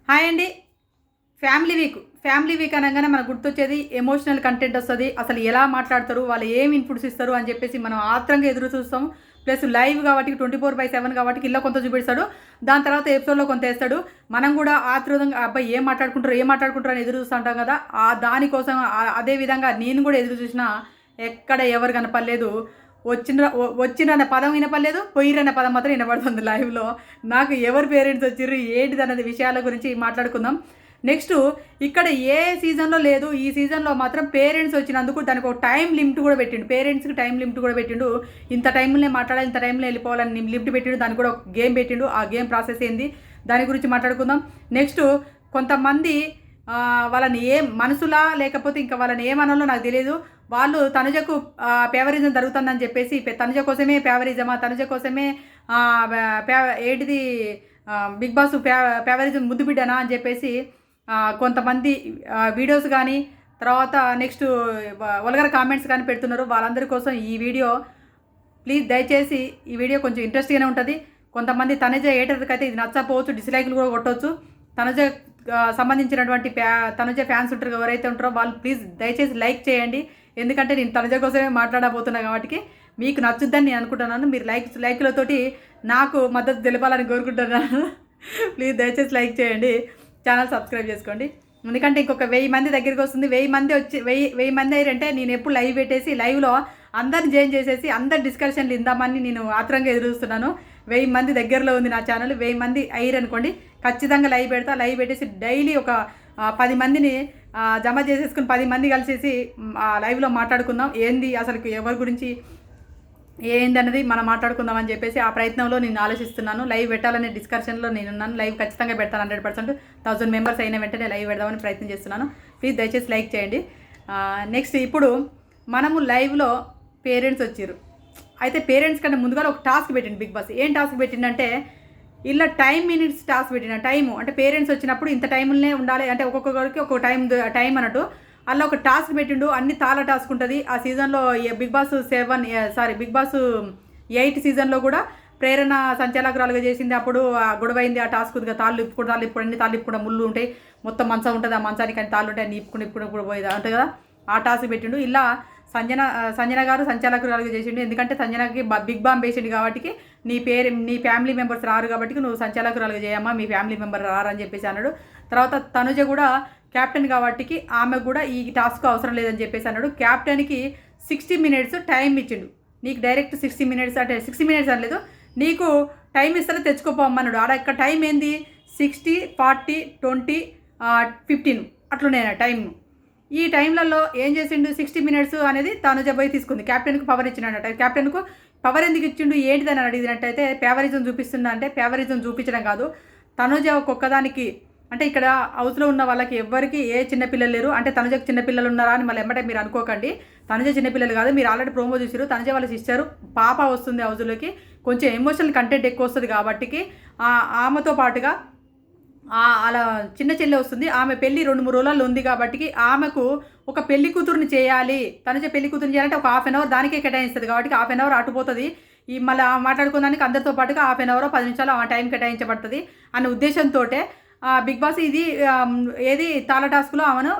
Hi అండి. Family week అనగానే మనకు గుర్తొచ్చేది ఎమోషనల్ కంటెంట్ వస్తుంది. అసలు ఎలా మాట్లాడతారు, వాళ్ళు ఏం ఇన్పుట్స్ ఇస్తారు అని చెప్పేసి మనం ఆత్రంగా ఎదురు చూస్తాం. ప్లస్ లైవ్ కాబట్టి 24/7 కాబట్టి ఇలా కొంత చూపిస్తాడు, దాని తర్వాత ఎపిసోడ్లో కొంత వేస్తాడు. మనం కూడా ఆతృతంగా అబ్బాయి ఏం మాట్లాడుకుంటారు అని ఎదురు చూస్తూ ఉంటాం కదా. దానికోసం అదే విధంగా నేను కూడా ఎదురు చూసిన ఎక్కడ ఎవరు కనపడలేదు. వచ్చిన పదం వినపడలేదు, పోయిరన్న పదం మాత్రం వినపడుతుంది లైవ్లో. నాకు ఎవరు పేరెంట్స్ వచ్చిర్రు ఏంటిది అన్నది విషయాల గురించి మాట్లాడుకుందాం. నెక్స్ట్ ఇక్కడ ఏ సీజన్లో లేదు, ఈ సీజన్లో మాత్రం పేరెంట్స్ వచ్చినందుకు దానికి ఒక టైం లిమిట్ కూడా పెట్టిండు. పేరెంట్స్కి టైం లిమిట్ కూడా పెట్టిండు. ఇంత టైంలోనే మాట్లాడాలి, ఇంత టైంలో వెళ్ళిపోవాలని లిమిట్ పెట్టిండు. దానికి కూడా ఒక గేమ్ పెట్టిండు. ఆ గేమ్ ప్రాసెస్ ఏంది దాని గురించి మాట్లాడుకుందాం. నెక్స్ట్ కొంతమంది వాళ్ళని ఏం మనసులా లేకపోతే ఇంకా వాళ్ళని ఏమనాలో నాకు తెలియదు. వాళ్ళు తనుజకు ఫేవరిజం జరుగుతుందని చెప్పేసి తనుజ కోసమే ఫేవరిజమా, తనుజ కోసమే ఏంటిది బిగ్ బాస్ ఫేవరిజం ముద్దు బిడ్డనా అని చెప్పేసి కొంతమంది వీడియోస్ కానీ తర్వాత నెక్స్ట్ వల్గర్ కామెంట్స్ కానీ పెడుతున్నారు. వాళ్ళందరి కోసం ఈ వీడియో ప్లీజ్ దయచేసి ఈ వీడియో కొంచెం ఇంట్రెస్ట్గానే ఉంటుంది. కొంతమంది తనుజ ఏటర్కి అయితే ఇది నచ్చకపోవచ్చు, డిస్లైక్లు కూడా కొట్టవచ్చు. తనుజ సంబంధించినటువంటి తనుజ ఫ్యాన్స్ ఉంటారు ఎవరైతే ఉంటారో వాళ్ళు ప్లీజ్ దయచేసి లైక్ చేయండి. ఎందుకంటే నేను తనుజ కోసమే మాట్లాడబోతున్నా కాబట్టి మీకు నచ్చుద్దని నేను అనుకుంటున్నాను. మీరు లైక్లతోటి నాకు మద్దతు తెలపాలని కోరుకుంటున్నాను. ప్లీజ్ దయచేసి లైక్ చేయండి, ఛానల్ సబ్స్క్రైబ్ చేసుకోండి. ఎందుకంటే ఇంకొక 1000 మంది దగ్గరికి వస్తుంది. 1000 మంది వచ్చి 1000 మంది అయ్యారంటే నేను ఎప్పుడు లైవ్ పెట్టేసి లైవ్లో అందరిని జాయిన్ చేసేసి అందరి డిస్కషన్లు ఇందామని నేను ఆత్రంగా ఎదురుస్తున్నాను. 1000 మంది దగ్గరలో ఉంది నా ఛానల్. 1000 మంది అయ్యారనుకోండి ఖచ్చితంగా లైవ్ పెడతా. లైవ్ పెట్టేసి డైలీ ఒక 10 మందిని జమ చేసేసుకుని 10 మంది కలిసేసి లైవ్లో మాట్లాడుకుందాం. ఏంది అసలు ఎవరి గురించి ఏంది అన్నది మనం మాట్లాడుకుందాం అని చెప్పేసి ఆ ప్రయత్నంలో నేను ఆలోచిస్తున్నాను. లైవ్ పెట్టాలనే డిస్కషన్లో నేనున్నాను. లైవ్ ఖచ్చితంగా పెడతాను 100%. 1000 మెంబర్స్ అయిన వెంటనే లైవ్ పెడదామని ప్రయత్నం చేస్తున్నాను. ప్లీజ్ దయచేసి లైక్ చేయండి. నెక్స్ట్ ఇప్పుడు మనము లైవ్లో పేరెంట్స్ వచ్చారు. అయితే పేరెంట్స్ కంటే ముందుగా ఒక టాస్క్ పెట్టిండు బిగ్ బాస్. ఏం టాస్క్ పెట్టిండంటే ఇలా మినిట్స్ టాస్క్ పెట్టిన టైము అంటే పేరెంట్స్ వచ్చినప్పుడు ఇంత టైంలోనే ఉండాలి అంటే ఒక్కొక్కరికి ఒక్కొక్క టైం అన్నట్టు అలా ఒక టాస్క్ పెట్టిండు. అన్ని తాళ టాస్క్ ఉంటుంది ఆ సీజన్లో. బిగ్ బాస్ 8 సీజన్లో కూడా ప్రేరణ సంచాలకురాలుగా చేసింది. అప్పుడు గొడవైంది ఆ టాస్క్. తాళ్ళు ఇప్పుకుండా ముళ్ళు ఉంటాయి, మొత్తం మంచం ఉంటుంది, ఆ మంచానికి అని తాళ్ళు ఉంటాయి, ఇప్పుడు పోయేది ఉంటుంది కదా. ఆ టాస్క్ పెట్టిండు. ఇలా సంజన గారు సంచాలకురాలుగా చేసిండు. ఎందుకంటే సంజనకి బిగ్ బాంబ్ వేసిండు కాబట్టి నీ ఫ్యామిలీ మెంబర్స్ రారు కాబట్టి నువ్వు సంచాలకురాలుగా చేయమ్మా, మీ ఫ్యామిలీ మెంబర్ రారని చెప్పేసి అన్నాడు. తర్వాత తనుజ కూడా క్యాప్టెన్ కాబట్టి ఆమె కూడా ఈ టాస్క్ అవసరం లేదని చెప్పేసి అన్నాడు. క్యాప్టెన్కి 60 మినిట్స్ టైం ఇచ్చిండు. నీకు డైరెక్ట్ 60 మినిట్స్ అంటే 60 మినిట్స్ అనలేదు, నీకు టైం ఇస్తానే తెచ్చుకోపోమన్నాడు. ఆడ ఇక్కడ టైం ఏంది 60, 40, 20, 15 అట్లున్నాయి టైం. ఈ టైంలలో ఏం చేసిండు 60 మినిట్స్ అనేది తనుజ పోయి తీసుకుంది. క్యాప్టెన్కు పవర్ ఇచ్చినట్టు. క్యాప్టెన్కు పవర్ ఎందుకు ఇచ్చిండు ఏంటిదని అడిగినట్టయితే ఫేవరిజం చూపిస్తుందా అంటే ఫేవరిజం చూపించడం కాదు. తనుజ ఒక్కొక్కదానికి అంటే ఇక్కడ హౌస్లో ఉన్న వాళ్ళకి ఎవ్వరికి ఏ చిన్నపిల్లలు లేరు. అంటే తనుజకు చిన్నపిల్లలు ఉన్నారా అని మళ్ళీ ఎమ్మటే మీరు అనుకోకండి. తనుజ చిన్నపిల్లలు కాదు, మీరు ఆల్రెడీ ప్రోమో చూసారు. తనుజ వాళ్ళ సిస్టర్ పాప వస్తుంది హౌస్లోకి, కొంచెం ఎమోషనల్ కంటెంట్ ఎక్కువ వస్తుంది కాబట్టి ఆమెతో పాటుగా అలా చిన్న చెల్లె వస్తుంది. ఆమె పెళ్ళి 2-3 రోజుల్లో ఉంది కాబట్టి ఆమెకు ఒక పెళ్లి కూతురుని చేయాలి. తనుజ పెళ్లి కూతురుని చేయాలంటే ఒక 1/2 అవర్ దానికే కేటాయిస్తుంది కాబట్టి 1/2 అవర్ అటుపోతుంది. ఈ మళ్ళీ మాట్లాడుకోవడానికి అందరితో పాటుగా 1/2 అవర్ 10 నిమిషాలు ఆ టైం కేటాయించబడుతుంది అనే ఉద్దేశంతో బిగ్ బాస్ ఏది తాళ టాస్క్లో ఆమెను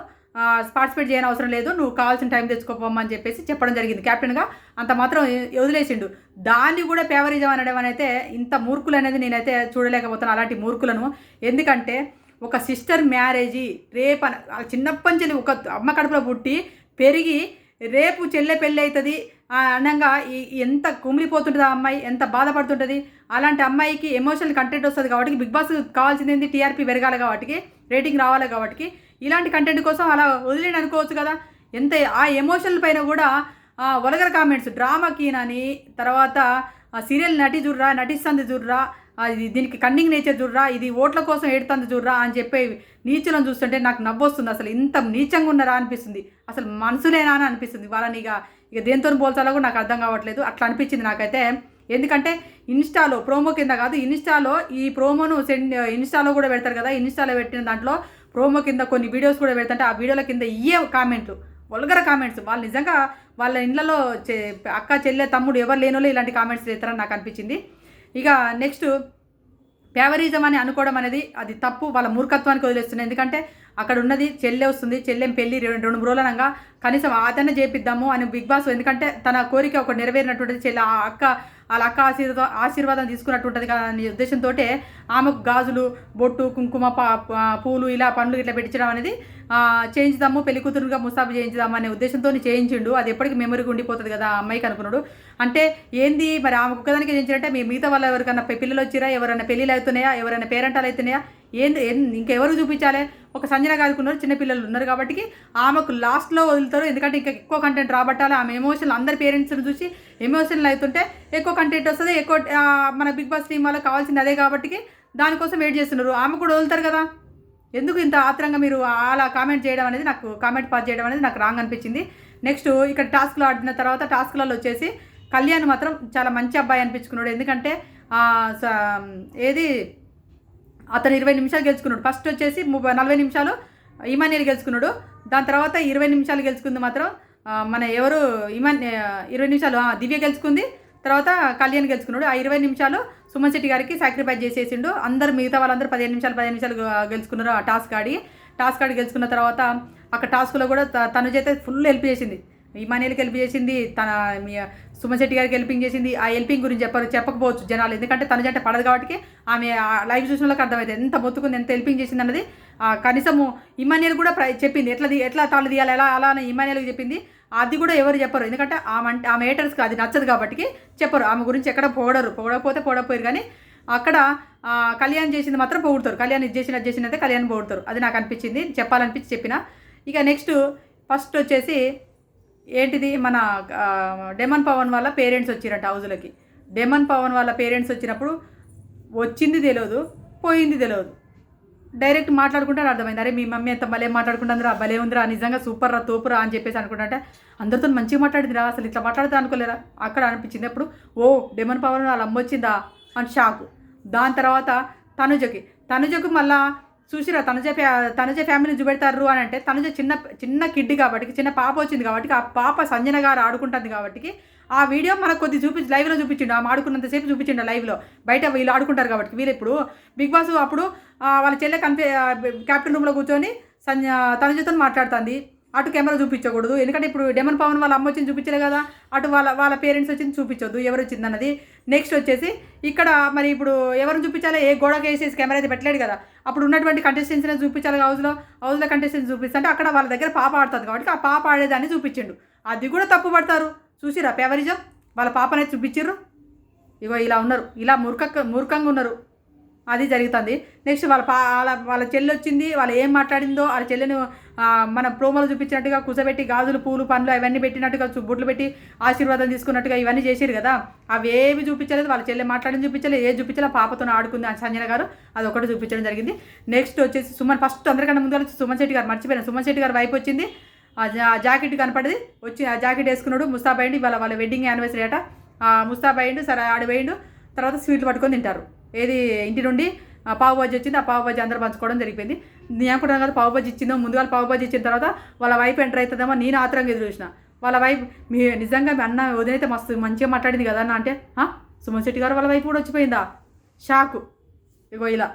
పార్టిసిపేట్ చేయని అవసరం లేదు, నువ్వు కావాల్సిన టైం తెచ్చుకోపోమని చెప్పేసి చెప్పడం జరిగింది. క్యాప్టెన్గా అంత మాత్రం వదిలేసిండు. దాన్ని కూడా ఫేవరిజం అనడం అయితే ఇంత మూర్ఖులు అనేది నేనైతే చూడలేకపోతున్నాను అలాంటి మూర్ఖులను. ఎందుకంటే ఒక సిస్టర్ మ్యారేజీ రేపు చిన్నప్పటి నుంచి ఒక అమ్మ కడుపులో పుట్టి పెరిగి రేపు చెల్లె పెళ్ళి అవుతుంది అనగా ఎంత కుమిలిపోతుంటుంది ఆ అమ్మాయి, ఎంత బాధపడుతుంటుంది. అలాంటి అమ్మాయికి ఎమోషనల్ కంటెంట్ వస్తుంది కాబట్టి బిగ్ బాస్ కావాల్సింది ఏంటి, టీఆర్పీ పెరగాలి కాబట్టి, రేటింగ్ రావాలి కాబట్టి ఇలాంటి కంటెంట్ కోసం అలా వదిలేని అనుకోవచ్చు కదా. ఎంత ఆ ఎమోషనల్ పైన కూడా వల్గర్ కామెంట్స్, డ్రామా కీనని, తర్వాత సీరియల్ నటిస్తుంది చూర్రా, దీనికి కన్నింగ్ నేచర్ చూర్రా, ఇది ఓట్ల కోసం ఏడుతుంది చూర్రా అని చెప్పి నీచులను చూస్తుంటే నాకు నవ్వొస్తుంది. అసలు ఇంత నీచంగా ఉన్నారా అనిపిస్తుంది, అసలు మనసులేనా అని అనిపిస్తుంది. వాళ్ళని ఇక దేంతో పోల్చాలో కూడా నాకు అర్థం కావట్లేదు. అట్లా అనిపించింది నాకైతే. ఎందుకంటే ఇన్స్టాలో ప్రోమో కింద కాదు, ఇన్స్టాలో ఈ ప్రోమోను ఇన్స్టాలో కూడా పెడతారు కదా. ఇన్స్టాలో పెట్టిన దాంట్లో ప్రోమో కింద కొన్ని వీడియోస్ కూడా పెడతాంటే ఆ వీడియోల కింద కామెంట్లు, వల్గర కామెంట్స్. వాళ్ళు నిజంగా వాళ్ళ ఇళ్ళలో అక్క చెల్లె తమ్ముడు ఎవరు లేనోళ్ళు ఇలాంటి కామెంట్స్ చేస్తారని నాకు అనిపించింది. ఇక నెక్స్ట్ ఫేవరిజం అని అనుకోవడం అనేది అది తప్పు, వాళ్ళ మూర్ఖత్వానికి వదిలేస్తున్నాయి. ఎందుకంటే అక్కడ ఉన్నది చెల్లె వస్తుంది, చెల్లెం పెళ్ళి 2-3 రోజులు అనగా కనీసం అదన్నా చేపిద్దాము అని బిగ్ బాస్, ఎందుకంటే తన కోరిక ఒక నెరవేరినటువంటిది, చెల్లె వాళ్ళ అక్క ఆశీర్వాదం తీసుకున్నట్టు ఉంటుంది కదా అనే ఉద్దేశంతో ఆమెకు గాజులు, బొట్టు, కుంకుమ, పూలు ఇలా పండ్లు ఇట్లా పెట్టించడం అనేది చేయించుదాము, పెళ్లి కూతురుగా ముస్తాబు చేయించుదాము అనే ఉద్దేశంతో చేయించిండు. అది ఎప్పటికీ మెమరీగా ఉండిపోతుంది కదా ఆ అమ్మాయికి అనుకున్నాడు. అంటే ఏంది మరి ఆమె ఒక్కదానికి చేయించారంటే మిగతా వాళ్ళు ఎవరికైనా పిల్లలు వచ్చిరా, ఎవరైనా పెళ్ళిళ్ళు అవుతున్నాయా, ఎవరైనా పేరెంటాలు అవుతున్నాయా, ఇంకెవరు చూపించాలి? ఒక సంజన గారికి ఉన్నారు, చిన్నపిల్లలు ఉన్నారు కాబట్టి ఆమెకు లాస్ట్లో వదులుతారు. ఎందుకంటే ఇంకా ఎక్కువ కంటెంట్ రాబట్టాలి. ఆమె ఎమోషనల్ అందరి పేరెంట్స్ని చూసి ఎమోషనల్ అవుతుంటే ఎక్కువ కంటెంట్ వస్తుంది, ఎక్కువ మన బిగ్ బాస్ టీం వాళ్ళకి కావాల్సింది అదే కాబట్టి దానికోసం వెయిట్ చేస్తున్నారు. ఆమె కూడా వదులుతారు కదా, ఎందుకు ఇంత ఆత్రంగా మీరు అలా కామెంట్ చేయడం అనేది నాకు కామెంట్ పాస్ చేయడం అనేది నాకు రాంగ్ అనిపించింది. నెక్స్ట్ ఇక్కడ టాస్క్లో ఆడిన తర్వాత టాస్క్లలో వచ్చేసి కళ్యాణ్ మాత్రం చాలా మంచి అబ్బాయి అనిపించుకున్నాడు. ఎందుకంటే ఏది అతను 20 నిమిషాలు గెలుచుకున్నాడు. ఫస్ట్ వచ్చేసి 40 నిమిషాలు ఇమానియల్ గెలుచుకున్నాడు. దాని తర్వాత 20 నిమిషాలు గెలుచుకుంది మాత్రం మన ఎవరు 20 నిమిషాలు దివ్య గెలుచుకుంది. తర్వాత కళ్యాణ్ గెలుచుకున్నాడు. ఆ 20 నిమిషాలు సుమన్ శెట్టి గారికి సాక్రిఫైస్ చేసేసిండు. అందరు మిగతా వాళ్ళందరూ 15 నిమిషాలు గెలుచుకున్నారు. ఆ టాస్క్ ఆడి గెలుచుకున్న తర్వాత అక్కడ టాస్క్లో కూడా తనుజైతే ఫుల్ హెల్ప్ చేసింది. ఇమానియల్కి హెల్ప్ చేసింది, తన సుమన్ శెట్టి గారికి హెల్పింగ్ చేసింది. ఆ హెల్పింగ్ గురించి చెప్పకపోవచ్చు జనాలు, ఎందుకంటే తనుజ అంటే పడదు కాబట్టి ఆమె లైవ్ చూసిన వాళ్ళకి అర్థమవుతుంది ఎంత మొత్తుకుంది, ఎంత హెల్పింగ్ చేసింది అన్నది. కనీసము ఇమానియల్ కూడా చెప్పింది ఎట్లా తాళ్ళు తీయాలి అలా అని ఇమానియల్కి చెప్పింది. అది కూడా ఎవరు చెప్పరు, ఎందుకంటే ఆమె హేటర్స్కి అది నచ్చదు కాబట్టి చెప్పరు. ఆమె గురించి ఎక్కడ పొగడపోయారు. కానీ అక్కడ కళ్యాణ్ చేసింది మాత్రం పొగుడతారు. కళ్యాణ్ ఇది చేసినైతే కళ్యాణ్ పొగుడతారు. అది నాకు అనిపించింది, చెప్పాలనిపించి చెప్పిన. ఇక నెక్స్ట్ ఫస్ట్ వచ్చేసి ఏంటిది, మన డెమన్ పవన్ వాళ్ళ పేరెంట్స్ వచ్చిరంట హౌజ్లోకి. డెమన్ పవన్ వాళ్ళ పేరెంట్స్ వచ్చినప్పుడు వచ్చింది తెలియదు, పోయింది తెలియదు. డైరెక్ట్ మాట్లాడుకుంటే అర్థమైంది, అరే మీ మమ్మీ ఎంత భలే మాట్లాడుకుంటుందిరా, భలే ఉందిరా, నిజంగా సూపర్ రా, తోపురా అని చెప్పేసి అనుకుంటే అందరితో మంచిగా మాట్లాడిందిరా, అసలు ఇట్లా మాట్లాడితే అనుకోలేరా అక్కడ అనిపించింది. అప్పుడు డెమన్ పవన్ వాళ్ళ అమ్మ వచ్చిందా అని షాకు. దాని తర్వాత తనుజకు మళ్ళా చూసిరా తనుజ ఫ్యామిలీని చూపెడతారు అని అంటే తనుజ చిన్న కిడ్ కాబట్టి, చిన్న పాప వచ్చింది కాబట్టి, ఆ పాప సంజన గారు ఆడుకుంటుంది కాబట్టి ఆ వీడియో మనకు కొద్ది లైవ్లో చూపించిండు. ఆమె ఆడుకున్నంతసేపు చూపించిండు లైవ్లో. బయట వీళ్ళు ఆడుకుంటారు కాబట్టి వీళ్ళు ఇప్పుడు బిగ్ బాస్ అప్పుడు వాళ్ళ చెల్లె క్యాప్టెన్ రూమ్లో కూర్చొని తనుజతో మాట్లాడుతుంది. అటు కెమెరా చూపించకూడదు, ఎందుకంటే ఇప్పుడు డెమన్ పవన్ వాళ్ళ అమ్మ వచ్చింది చూపించలే కదా, అటు వాళ్ళ పేరెంట్స్ వచ్చింది చూపించొద్దు, ఎవరు వచ్చింది అన్నది. నెక్స్ట్ వచ్చేసి ఇక్కడ మరి ఇప్పుడు ఎవరిని చూపించాలి, ఏ గోడకి వేసేసి కెమెరా అయితే పెట్టలేడు కదా, అప్పుడు ఉన్నటువంటి కంటెస్టెంట్స్నే చూపించాలి. హౌస్లో కంటెస్టెంట్స్ చూపిస్తుంటే అక్కడ వాళ్ళ దగ్గర పాప ఆడుతుంది కాబట్టి ఆ పాప ఆడేదాన్ని చూపించిండు. అది కూడా తప్పు పడతారు. చూసిరా ఫేవరిజం, వాళ్ళ పాపనైతే చూపించారు. ఇగో ఇలా ఉన్నారు, ఇలా మూర్ఖంగా ఉన్నారు. అది జరుగుతుంది. నెక్స్ట్ వాళ్ళ చెల్లి వచ్చింది, వాళ్ళు ఏం మాట్లాడిందో వాళ్ళ చెల్లెని మన ప్రోమోలో చూపించినట్టుగా కూర్చోబెట్టి గాజులు, పూలు, పండ్లు అవన్నీ పెట్టినట్టుగా బొట్లు పెట్టి ఆశీర్వాదం తీసుకున్నట్టుగా ఇవన్నీ చేసిరు కదా, అవి ఏవి చూపించలేదు. వాళ్ళ చెల్లె మాట్లాడింది చూపించలేదు, ఏది చూపించాలో పాపతో ఆడుకుంది సంజన గారు, అది ఒకటి చూపించడం జరిగింది. నెక్స్ట్ వచ్చేసి సుమన్, ఫస్ట్ అందరికన్నా ముందు సుమన్ శెట్టి గారు మర్చిపోయాను. సుమన్ శెట్టి గారు వైపు వచ్చింది, జాకెట్ కనపడింది, వచ్చి ఆ జాకెట్ వేసుకున్నాడు, ముస్తాబ్ అయ్యింది. వాళ్ళ వెడ్డింగ్ యానివర్సరీ అట, ముస్తాబ్ అయ్యిండు. సరే ఆడి వేయండు. తర్వాత స్వీట్లు పట్టుకొని తింటారు. ఏది ఇంటి నుండి పావు బజ్జీ వచ్చింది, ఆ పావు బజ్జీ అందరూ పంచుకోవడం జరిగిపోయింది. నేను అనుకుంటాను కదా పావు బజ్జీ ఇచ్చిందో, ముందుగా పావు బజ్జీ ఇచ్చిన తర్వాత వాళ్ళ వైఫ్ ఎంటర్ అవుతుందేమో నేను ఆత్రంగా ఎదురు చూసిన. వాళ్ళ వైఫ్ నిజంగా మీ అన్న వదినైతే మస్తు మంచిగా మాట్లాడింది కదా అన్న అంటే, సుమన్ శెట్టి గారు వాళ్ళ వైఫ్ కూడా వచ్చిపోయిందా, షాకు. ఇగో ఇలా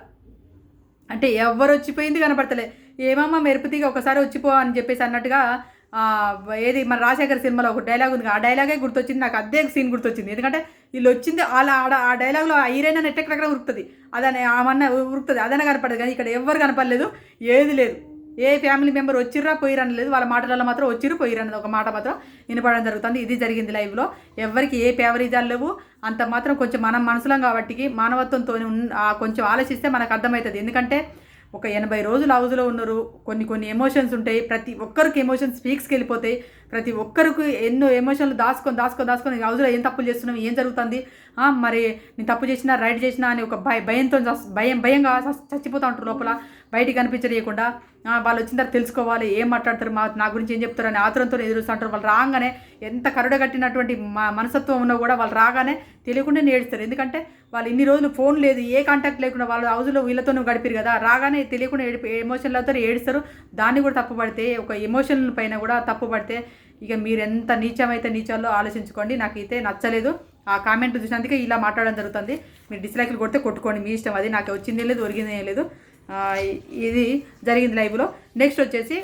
అంటే ఎవరు వచ్చిపోయింది కనపడతలే, ఏమమ్మా మెరుపుతీగా ఒకసారి వచ్చిపో అని చెప్పేసి అన్నట్టుగా. ఏది మన రాజశేఖర్ సినిమాలో ఒక డైలాగ్ ఉంది, ఆ డైలాగే గుర్తొచ్చింది నాకు, అదే సీన్ గుర్తొచ్చింది. ఎందుకంటే వీళ్ళు వచ్చింది అలా ఆ డైలాగ్లో హీరోయిన్ అని ఎక్కడెక్కడ ఉరుకుతుంది, అదనే ఆమన్న ఉరుకుతుంది, అదనే కనపడదు. కానీ ఇక్కడ ఎవరు కనపడలేదు, ఏది లేదు. ఏ ఫ్యామిలీ మెంబర్ వచ్చిర్రా పోయిరని లేదు, వాళ్ళ మాటలలో మాత్రం వచ్చిర్రు పోయిరన్నది ఒక మాట మాత్రం వినపడడం జరుగుతుంది. ఇది జరిగింది లైవ్లో. ఎవరికి ఏ ఫేవరిజాలు లేవు. అంత మాత్రం కొంచెం మనం మనసులం కాబట్టి మానవత్వంతో కొంచెం ఆలోచిస్తే మనకు అర్థమవుతుంది. ఎందుకంటే ఒక 80 రోజులు హౌస్లో ఉన్నారు, కొన్ని ఎమోషన్స్ ఉంటాయి. ప్రతి ఒక్కరికి ఎమోషన్స్ పీక్స్కి వెళ్ళిపోతాయి. ప్రతి ఒక్కరికి ఎన్నో ఎమోషన్లు దాచుకొని హౌస్లో ఏం తప్పులు చేస్తున్నాం, ఏం జరుగుతుంది, మరి నేను తప్పు చేసినా రైట్ చేసినా అని ఒక భయంగా చచ్చిపోతూ ఉంటారు లోపల, బయటికి కనిపించలేకుండా. వాళ్ళు వచ్చిన తర్వాత తెలుసుకోవాలి, ఏం మాట్లాడతారు, నా గురించి ఏం చెప్తారు అని ఆతురంతో ఎదురుస్తుంటారు. వాళ్ళు రాగానే ఎంత కరుడగట్టినటువంటి మనసత్వం ఉన్నా కూడా వాళ్ళు రాగానే తెలియకుండా ఏడుస్తారు. ఎందుకంటే వాళ్ళు ఇన్ని రోజులు ఫోన్ లేదు, ఏ కాంటాక్ట్ లేకుండా వాళ్ళు హౌస్లో వీళ్ళతో గడిపారు కదా, రాగానే తెలియకుండా ఎమోషన్లతో ఏడుస్తారు. దాన్ని కూడా తప్పు పడితే, ఒక ఎమోషన్ పైన కూడా తప్పు పడితే ఇక మీరు ఎంత నీచమైతే నీచాల్లో ఆలోచించుకోండి. నాకైతే నచ్చలేదు. ఆ కామెంట్ చూసినందుకే ఇలా మాట్లాడడం జరుగుతుంది. మీరు డిస్లైక్లు కొడితే కొట్టుకోండి, మీ ఇష్టం, అది నాకు వచ్చిందే లేదు ఒరిగిందే లేదు. ఇది జరిగింది లైవ్లో. నెక్స్ట్ వచ్చేసి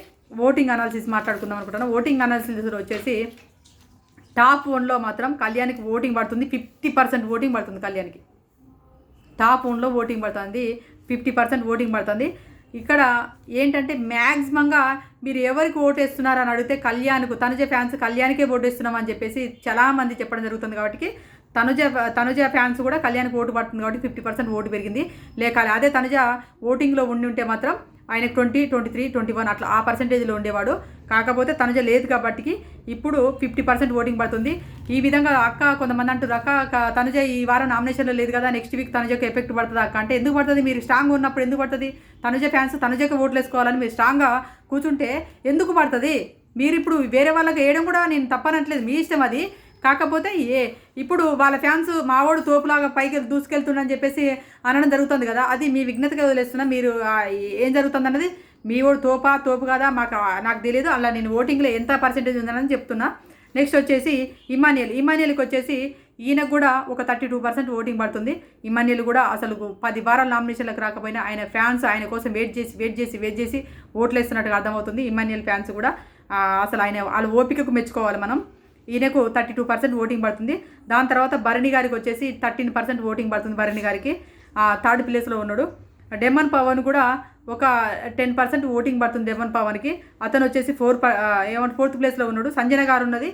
ఓటింగ్ అనాలిసిస్ మాట్లాడుకుందాం అనుకుంటున్నాను. ఓటింగ్ అనాలిసిస్ వచ్చేసి టాప్ 1లో మాత్రం కళ్యాణ్కి ఓటింగ్ పడుతుంది, 50% ఓటింగ్ పడుతుంది కళ్యాణ్కి. టాప్ 1లో ఓటింగ్ పడుతుంది, 50% ఓటింగ్ పడుతుంది. ఇక్కడ ఏంటంటే మ్యాక్సిమంగా మీరు ఎవరికి ఓటు వేస్తున్నారని అడిగితే కళ్యాణ్కు, తనుజ ఫ్యాన్స్ కళ్యాణ్కే ఓటు వేస్తున్నామని చెప్పేసి చాలామంది చెప్పడం జరుగుతుంది. కాబట్టి తనుజ ఫ్యాన్స్ కూడా కళ్యాణ్కి ఓటు పడుతుంది కాబట్టి 50% ఓటు పెరిగింది. లేక అదే తనుజ ఓటింగ్లో ఉండి ఉంటే మాత్రం ఆయనకు 20, 23, 21 అట్లా ఆ పర్సెంటేజ్లో ఉండేవాడు. కాకపోతే తనుజ లేదు కాబట్టి ఇప్పుడు 50% ఓటింగ్ పడుతుంది. ఈ విధంగా కొంతమంది అంటారు, తనుజ ఈ వారం నామినేషన్లో లేదు కదా, నెక్స్ట్ వీక్ తనుజకు ఎఫెక్ట్ పడుతుంది అక్క అంటే, ఎందుకు పడుతుంది? మీరు స్ట్రాంగ్గా ఉన్నప్పుడు ఎందుకు పడుతుంది? తనుజ ఫ్యాన్స్ తనుజకి ఓట్లు వేసుకోవాలని మీరు స్ట్రాంగ్గా కూర్చుంటే ఎందుకు పడుతుంది? మీరు ఇప్పుడు వేరే వాళ్ళకి వేయడం కూడా నేను తప్పనట్లేదు, మీ ఇష్టం అది. కాకపోతే ఇప్పుడు వాళ్ళ ఫ్యాన్స్ మావాడు తోపులాగా పైకి దూసుకెళ్తుండని చెప్పేసి అనడం జరుగుతుంది కదా, అది మీ విఘ్నతగా వదిలేస్తున్నా. మీరు ఏం జరుగుతుంది అన్నది మీ వాడు తోపు కదా నాకు తెలియదు. అలా నేను ఓటింగ్లో ఎంత పర్సెంటేజ్ ఉందని చెప్తున్నా. నెక్స్ట్ వచ్చేసి ఇమాన్యుయల్కి వచ్చేసి ఈయనకు కూడా ఒక 32% ఓటింగ్ పడుతుంది. ఇమాన్యుయల్ కూడా అసలు 10 వారాల నామినేషన్లకు రాకపోయినా ఆయన ఫ్యాన్స్ ఆయన కోసం వెయిట్ చేసి ఓట్లు వేస్తున్నట్టుగా అర్థమవుతుంది. ఇమాన్యుయల్ ఫ్యాన్స్ కూడా అసలు వాళ్ళ ఓపికకు మెచ్చుకోవాలి మనం. ఈయనకు 32% ఓటింగ్ పడుతుంది. దాని తర్వాత భరణి గారికి వచ్చేసి 13% ఓటింగ్ పడుతుంది. భరణి గారికి 3rd ప్లేస్లో ఉన్నాడు. డెమన్ పవన్ కూడా ఒక 10% ఓటింగ్ పడుతుంది డెమన్ పవన్కి. అతను వచ్చేసి 4th ప్లేస్లో ఉన్నాడు. సంజన గారు ఉన్నది.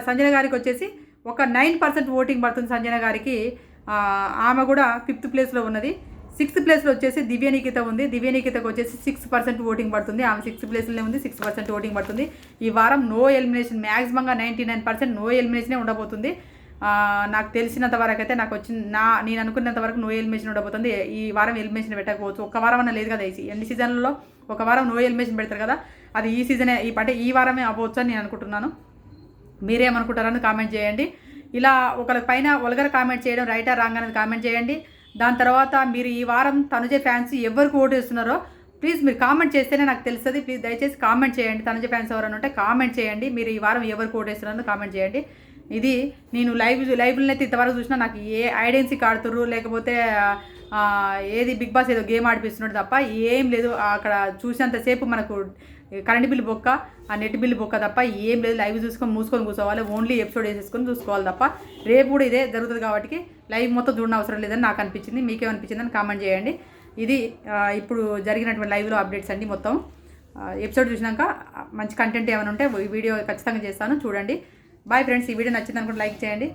సంజన గారికి వచ్చేసి ఒక 9% ఓటింగ్ పడుతుంది సంజన గారికి. ఆమె కూడా 5th ప్లేస్లో ఉన్నది. 6th ప్లేస్లో వచ్చేసి దివ్యనికిత ఉంది. దివ్యనికితకు వచ్చేసి 6% ఓటింగ్ పడుతుంది. ఆమె 6th ప్లేస్లోనే ఉంది, 6% ఓటింగ్ పడుతుంది. ఈ వారం నో ఎలిమినేషన్, మ్యాక్సిమంగా 99% నో ఎలిమినేషనే ఉండబోతుంది. నాకు తెలిసినంత వరకు అయితే నేను అనుకున్నంత వరకు నో ఎలిమినేషన్ ఉండబోతుంది. ఈ వారం ఎలిమినేషన్ పెట్టకపోవచ్చు. ఒక వారం అన్న లేదు కదా, ఎన్ని సీజన్లలో ఒక వారం నో ఎలిమినేషన్ పెడతారు కదా, అది ఈ సీజనే ఈ వారమే అవ్వచ్చు అని నేను అనుకుంటున్నాను. మీరేమనుకుంటారని కామెంట్ చేయండి. ఇలా ఒకరి పైన ఒలగర కామెంట్ చేయడం రైటా రాంగ్ అనేది కామెంట్ చేయండి. దాని తర్వాత మీరు ఈ వారం తనుజ ఫ్యాన్స్ ఎవరికి ఓటు వేస్తున్నారో ప్లీజ్ మీరు కామెంట్ చేస్తేనే నాకు తెలుస్తుంది. ప్లీజ్ దయచేసి కామెంట్ చేయండి. తనుజ ఫ్యాన్స్ ఎవరైనా ఉంటే కామెంట్ చేయండి. మీరు ఈ వారం ఎవరికి ఓటు వేస్తున్నారో కామెంట్ చేయండి. ఇది నేను లైవ్లో అయితే ఇంతవరకు చూసినా నాకు ఏ ఐడెన్సీ ఆడుతుర్రు లేకపోతే ఏది బిగ్ బాస్ ఏదో గేమ్ ఆడిపిస్తున్నాడు తప్ప ఏం లేదు. అక్కడ చూసినంతసేపు మనకు కరెంట్ బిల్లు బొక్క, ఆ నెట్ బిల్లు బొక్క తప్ప ఏం లేదు. లైవ్ మూసుకొని కూర్చోవాలి, ఓన్లీ ఎపిసోడ్ వేసేసుకొని చూసుకోవాలి తప్ప. రేపు కూడా ఇదే జరుగుతుంది కాబట్టి లైవ్ మొత్తం చూడడం అవసరం లేదని నాకు అనిపించింది. మీకేమనిపించిందని కామెంట్ చేయండి. ఇది ఇప్పుడు జరిగినటువంటి లైవ్లో అప్డేట్స్ అండి. మొత్తం ఎపిసోడ్ చూసినాక మంచి కంటెంట్ ఏమైనా ఉంటే వీడియో ఖచ్చితంగా చేస్తాను, చూడండి. Bye friends. ఈ వీడియో నచ్చింది అనుకుంటే లైక్ చేయండి.